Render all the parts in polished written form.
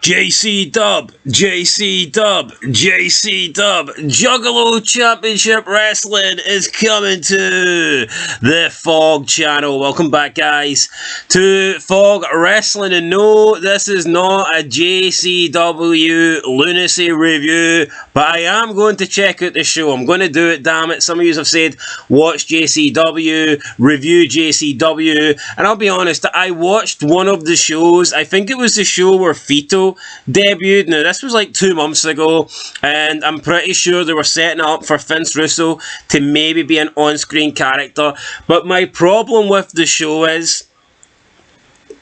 JC Juggalo Championship Wrestling is coming to the Fog channel. Welcome back, guys, to Fog Wrestling. And no, this is not a JCW lunacy review, but I am going to check out the show. I'm going to do it, damn it. Some of you have said, watch JCW, review JCW, and I'll be honest, I watched one of the shows. I think it was the show where Fito debuted. Now, this was like 2 months ago, and I'm pretty sure they were setting up for Vince Russo to maybe be an on-screen character. But my problem with the show is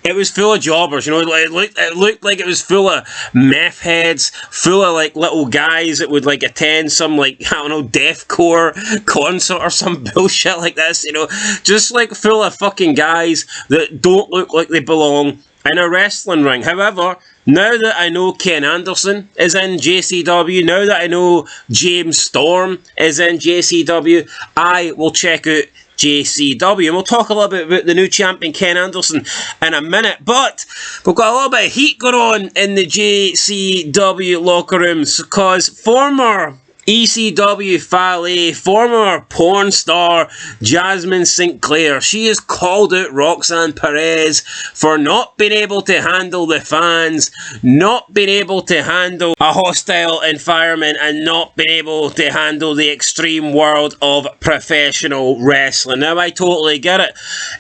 it was full of jobbers, you know. It looked like it was full of meth heads, full of like little guys that would like attend some like, I don't know, deathcore concert or some bullshit like this, you know. Just like full of fucking guys that don't look like they belong in a wrestling ring. However, now that I know Ken Anderson is in JCW, now that I know James Storm is in JCW, I will check out JCW, and we'll talk a little bit about the new champion Ken Anderson in a minute. But we've got a little bit of heat going on in the JCW locker rooms because former ECW Fale, former porn star Jasmine Sinclair, she has called out Roxanne Perez for not being able to handle the fans, not being able to handle a hostile environment, and not being able to handle the extreme world of professional wrestling. Now, I totally get it.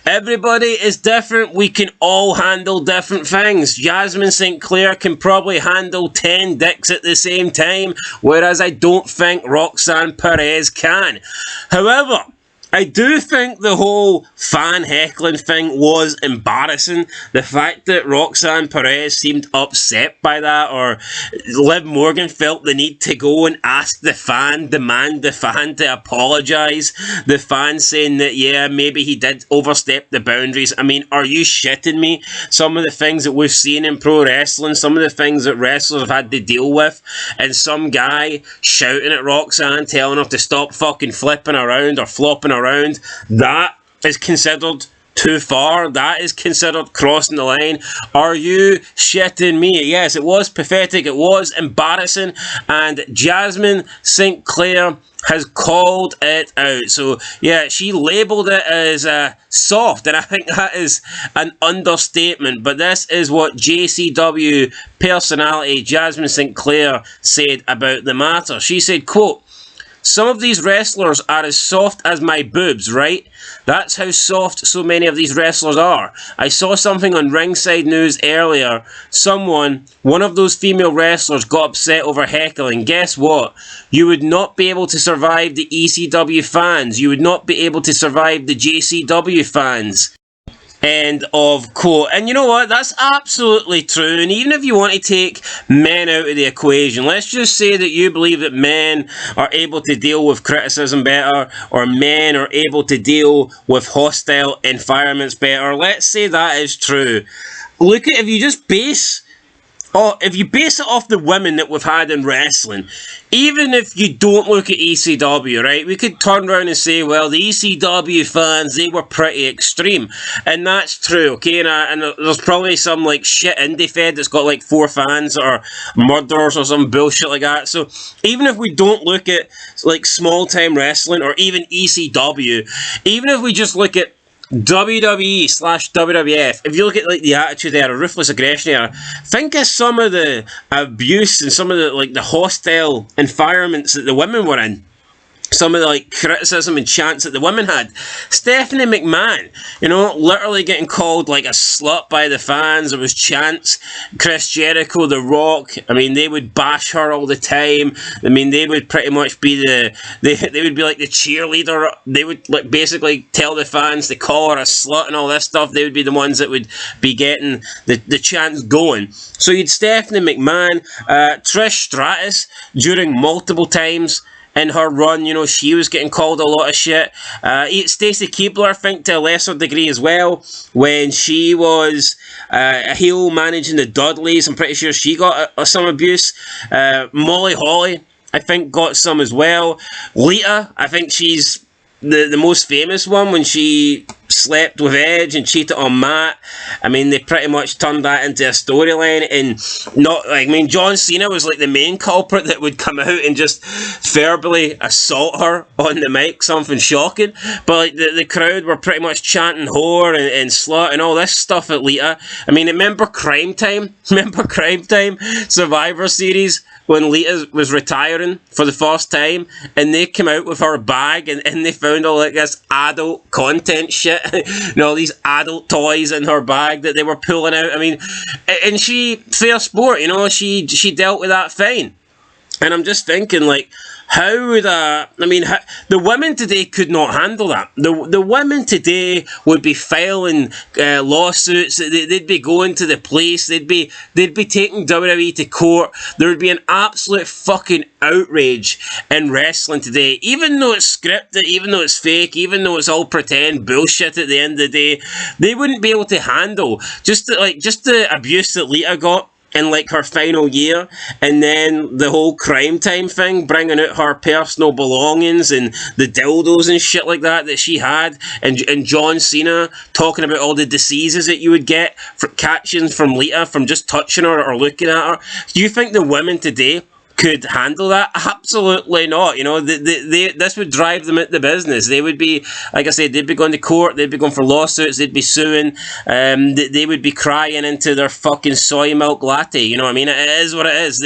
Everybody is different. We can all handle different things. Jasmine Sinclair can probably handle 10 dicks at the same time, whereas I don't think Roxanne Perez can. However, I do think the whole fan heckling thing was embarrassing. The fact that Roxanne Perez seemed upset by that, or Liv Morgan felt the need to go and ask the fan, demand the fan to apologise. The fan saying that, yeah, maybe he did overstep the boundaries. I mean, are you shitting me? Some of the things that we've seen in pro wrestling, some of the things that wrestlers have had to deal with, and some guy shouting at Roxanne, telling her to stop fucking flipping around or flopping around, that is considered too far. That is considered crossing the line. Are you shitting me? Yes, it was pathetic. It was embarrassing. And Jasmine Sinclair has called it out. So, yeah, she labelled it as soft, and I think that is an understatement. But this is what JCW personality Jasmine Sinclair said about the matter. She said, quote, "Some of these wrestlers are as soft as my boobs, right? That's how soft so many of these wrestlers are. I saw something on Ringside News earlier. One of those female wrestlers got upset over heckling. Guess what? You would not be able to survive the ECW fans. You would not be able to survive the JCW fans." End of quote. And you know what? That's absolutely true. And even if you want to take men out of the equation, let's just say that you believe that men are able to deal with criticism better, or men are able to deal with hostile environments better. Let's say that is true. Look at, if you base it off the women that we've had in wrestling, even if you don't look at ECW, right, we could turn around and say, well, the ECW fans, they were pretty extreme. And that's true, okay? And there's probably some, like, shit indie fed that's got, like, 4 fans or murderers or some bullshit like that. So even if we don't look at, like, small-time wrestling or even ECW, even if we just look at WWE/WWF, if you look at like the Attitude Era, Ruthless Aggression Era, think of some of the abuse and some of the like the hostile environments that the women were in. Some of the like criticism and chants that the women had. Stephanie McMahon, you know, literally getting called like a slut by the fans. There was chants. Chris Jericho, The Rock, I mean, they would bash her all the time. I mean, they would pretty much be they would be like the cheerleader. They would like basically tell the fans to call her a slut and all this stuff. They would be the ones that would be getting the chants going. So you'd Stephanie McMahon, Trish Stratus during multiple times in her run, you know, she was getting called a lot of shit. Stacy Keibler, I think, to a lesser degree as well, when she was a heel managing the Dudleys. I'm pretty sure she got some abuse. Molly Holly, I think, got some as well. Lita, I think she's the most famous one, when she slept with Edge and cheated on Matt. I mean, they pretty much turned that into a storyline, and not like, I mean, John Cena was like the main culprit that would come out and just verbally assault her on the mic, something shocking. But like the crowd were pretty much chanting whore and slut and all this stuff at Lita. I mean, remember Crime Time? Remember Crime Time? Survivor Series, when Lita was retiring for the first time, and they came out with her bag, and they found all like this adult content shit, and all these adult toys in her bag that they were pulling out. I mean, and she, fair sport, you know, she dealt with that fine. And I'm just thinking, like, how would the women today could not handle that. The women today would be filing lawsuits. They'd be going to the police. They'd be taking WWE to court. There would be an absolute fucking outrage in wrestling today. Even though it's scripted, even though it's fake, even though it's all pretend bullshit at the end of the day, they wouldn't be able to handle just the abuse that Lita got in like her final year, and then the whole Crime Time thing, bringing out her personal belongings and the dildos and shit like that she had, and John Cena talking about all the diseases that you would get for catching from Lita from just touching her or looking at her. Do you think the women today could handle that? Absolutely not. You know, this would drive them out the business. They would be, like I said, they'd be going to court, they'd be going for lawsuits, they'd be suing, they would be crying into their fucking soy milk latte. You know what I mean? It is what it is.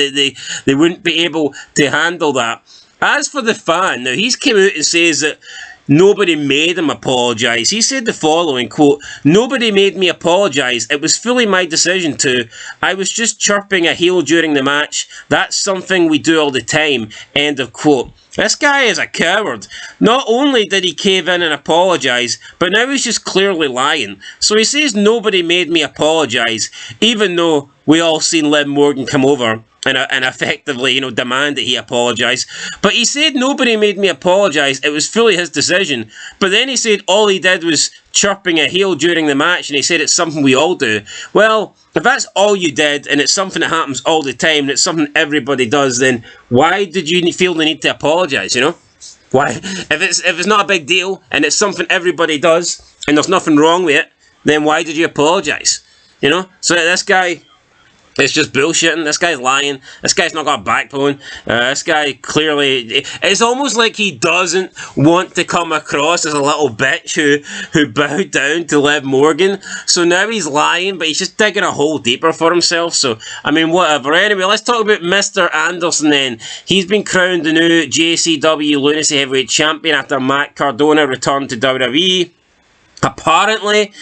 They wouldn't be able to handle that. As for the fan, now he's came out and says that nobody made him apologise. He said the following, quote, "Nobody made me apologise. It was fully my decision to. I was just chirping a heel during the match. That's something we do all the time." End of quote. This guy is a coward. Not only did he cave in and apologise, but now he's just clearly lying. So he says nobody made me apologise, even though we all seen Liv Morgan come over and effectively, you know, demand that he apologise. But he said nobody made me apologise, it was fully his decision. But then he said all he did was chirping a heel during the match, and he said it's something we all do. Well, if that's all you did, and it's something that happens all the time, and it's something everybody does, then why did you feel the need to apologise, you know? Why? If it's not a big deal, and it's something everybody does, and there's nothing wrong with it, then why did you apologise? You know? So this guy, it's just bullshitting. This guy's lying. This guy's not got a backbone. This guy clearly, it's almost like he doesn't want to come across as a little bitch who bowed down to Liv Morgan. So now he's lying, but he's just digging a hole deeper for himself. So, I mean, whatever. Anyway, let's talk about Mr. Anderson then. He's been crowned the new JCW Lunacy Heavyweight Champion after Matt Cardona returned to WWE. Apparently,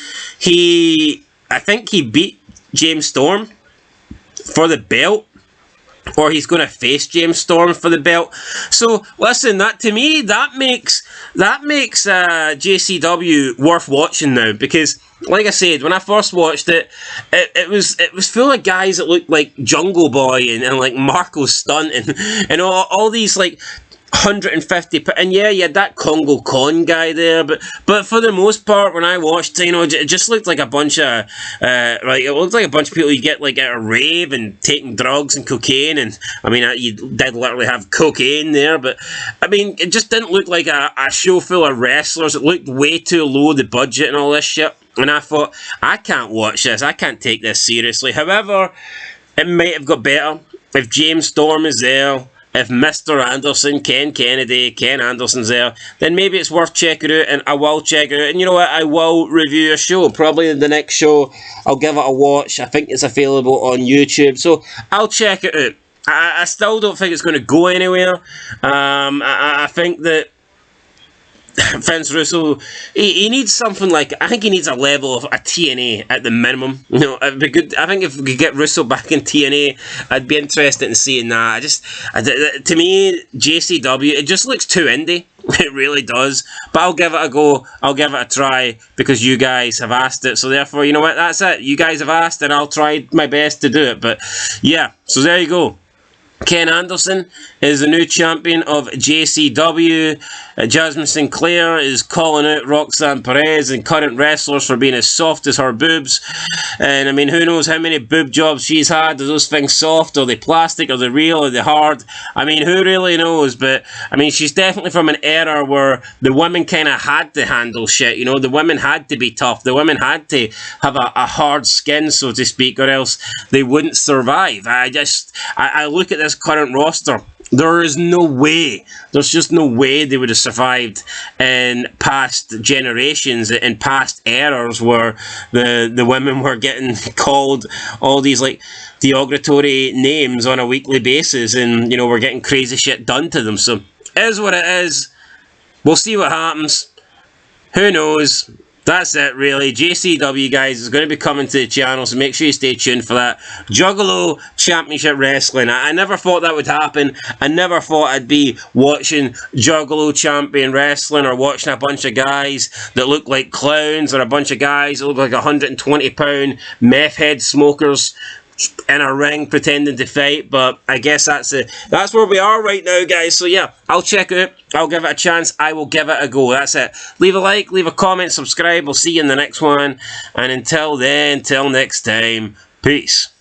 I think he beat James Storm for the belt, or he's going to face James Storm for the belt. So listen, that to me, that makes JCW worth watching now, because like I said, when I first watched it, it was full of guys that looked like Jungle Boy and like Marco Stunt and all these like 150, and yeah, you had that Congo Con guy there, but for the most part, when I watched, you know, it just looked like a bunch of, it looked like a bunch of people you get like at a rave and taking drugs and cocaine, and I mean, you did literally have cocaine there, but I mean, it just didn't look like a show full of wrestlers. It looked way too low, the budget and all this shit, and I thought, I can't watch this, I can't take this seriously. However, it might have got better if James Storm is there. If Mr. Anderson, Ken Anderson's there, then maybe it's worth checking out, and I will check it out. And you know what? I will review a show. Probably the next show, I'll give it a watch. I think it's available on YouTube, so I'll check it out. I still don't think it's going to go anywhere. I think that Vince Russo, he needs something like, I think he needs a level of a TNA at the minimum. You know, it'd be good. I think if we could get Russo back in TNA, I'd be interested in seeing that. To me, JCW, it just looks too indie. It really does. But I'll give it a go. I'll give it a try because you guys have asked it. So therefore, you know what? That's it. You guys have asked, and I'll try my best to do it. But yeah, so there you go. Ken Anderson is the new champion of JCW. Jasmine Sinclair is calling out Roxanne Perez and current wrestlers for being as soft as her boobs. And I mean, who knows how many boob jobs she's had? Are those things soft? Are they plastic? Are they real? Are they hard? I mean, who really knows? But I mean, she's definitely from an era where the women kind of had to handle shit. You know, the women had to be tough. The women had to have a hard skin, so to speak, or else they wouldn't survive. I look at this current roster. There is no way. There's just no way they would have survived in past generations, in past eras where the women were getting called all these like derogatory names on a weekly basis, and you know, we're getting crazy shit done to them. So it is what it is. We'll see what happens. Who knows? That's it, really. JCW, guys, is going to be coming to the channel, so make sure you stay tuned for that. Juggalo Championship Wrestling. I never thought that would happen. I never thought I'd be watching Juggalo Champion Wrestling or watching a bunch of guys that look like clowns or a bunch of guys that look like 120-pound meth head smokers in a ring pretending to fight. But I guess that's where we are right now, guys. So yeah, I'll check it out. I'll give it a chance. I will give it a go. That's it. Leave a like, leave a comment, subscribe. We'll see you in the next one. And until then, till next time, peace.